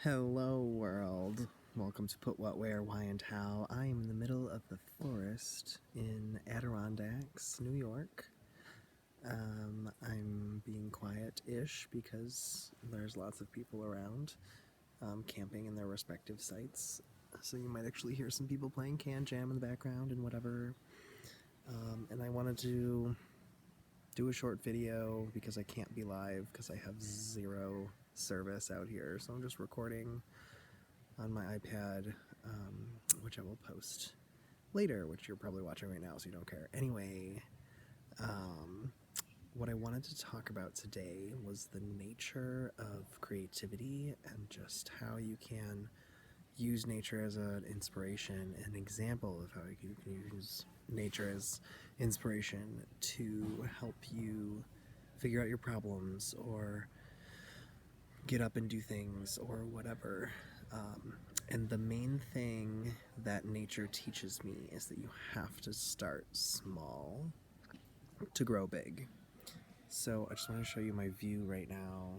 Hello world. Welcome to Put What, Where, Why, and How. I am in the middle of the forest in Adirondacks, New York. I'm being quiet-ish because there's lots of people around camping in their respective sites. So you might actually hear some people playing Can Jam in the background and whatever. And I wanted to do a short video because I can't be live because I have zero service out here. So I'm just recording on my iPad, which I will post later, which you're probably watching right now, so you don't care. Anyway, what I wanted to talk about today was the nature of creativity and just how you can use nature as an inspiration, an example of how you can use nature as inspiration to help you figure out your problems or get up and do things or whatever. And the main thing that nature teaches me is that you have to start small to grow big. So I just want to show you my view right now.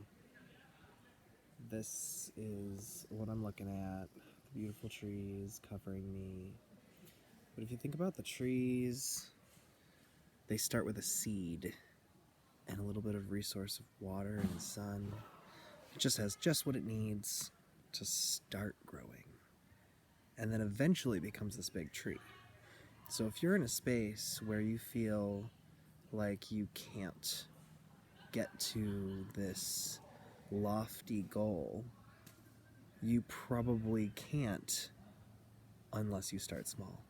This is what I'm looking at. The beautiful trees covering me. But if you think about the trees, they start with a seed and a little bit of resource of water and sun. It just has just what it needs to start growing, and then eventually becomes this big tree. So if you're in a space where you feel like you can't get to this lofty goal, you probably can't unless you start small.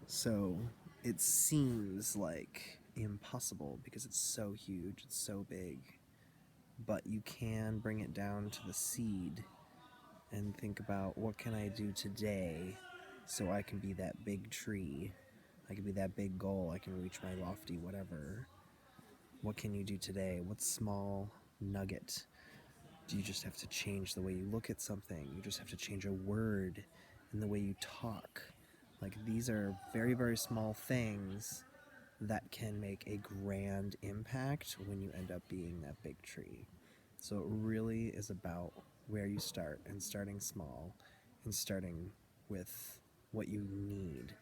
So it seems like impossible because it's so huge, it's so big, but you can bring it down to the seed and think about, what can I do today so I can be that big tree? I can be that big goal. I can reach my lofty whatever. What can you do today? What small nugget? Do you just have to change the way you look at something? You just have to change a word in the way you talk. Like, these are very, very small things that can make a grand impact when you end up being that big tree. So it really is about where you start, and starting small, and starting with what you need.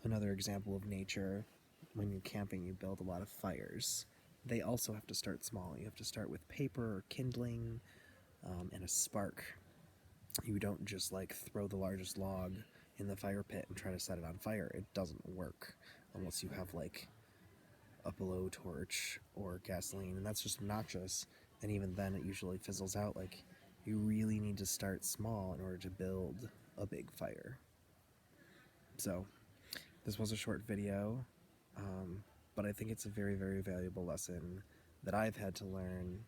Another example of nature, when you're camping, you build a lot of fires. They also have to start small. You have to start with paper or kindling and a spark. You don't just like throw the largest log in the fire pit and try to set it on fire. It doesn't work unless you have like a blowtorch or gasoline, and that's just obnoxious, and even then it usually fizzles out. Like, you really need to start small in order to build a big fire. So this was a short video, but I think it's a very, very valuable lesson that I've had to learn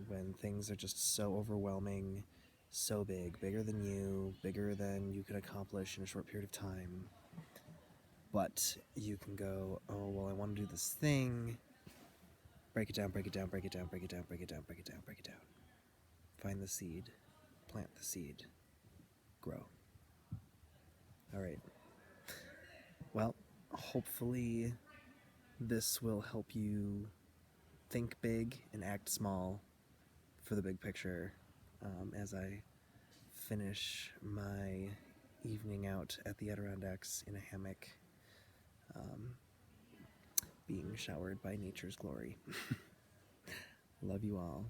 when things are just so overwhelming, so big, bigger than you could accomplish in a short period of time. But you can go, oh, well, I want to do this thing. Break it down, break it down, break it down, break it down, break it down, break it down, break it down. Find the seed, plant the seed, grow. All right. Well, hopefully this will help you think big and act small for the big picture as I finish my evening out at the Adirondacks in a hammock, being showered by nature's glory. Love you all.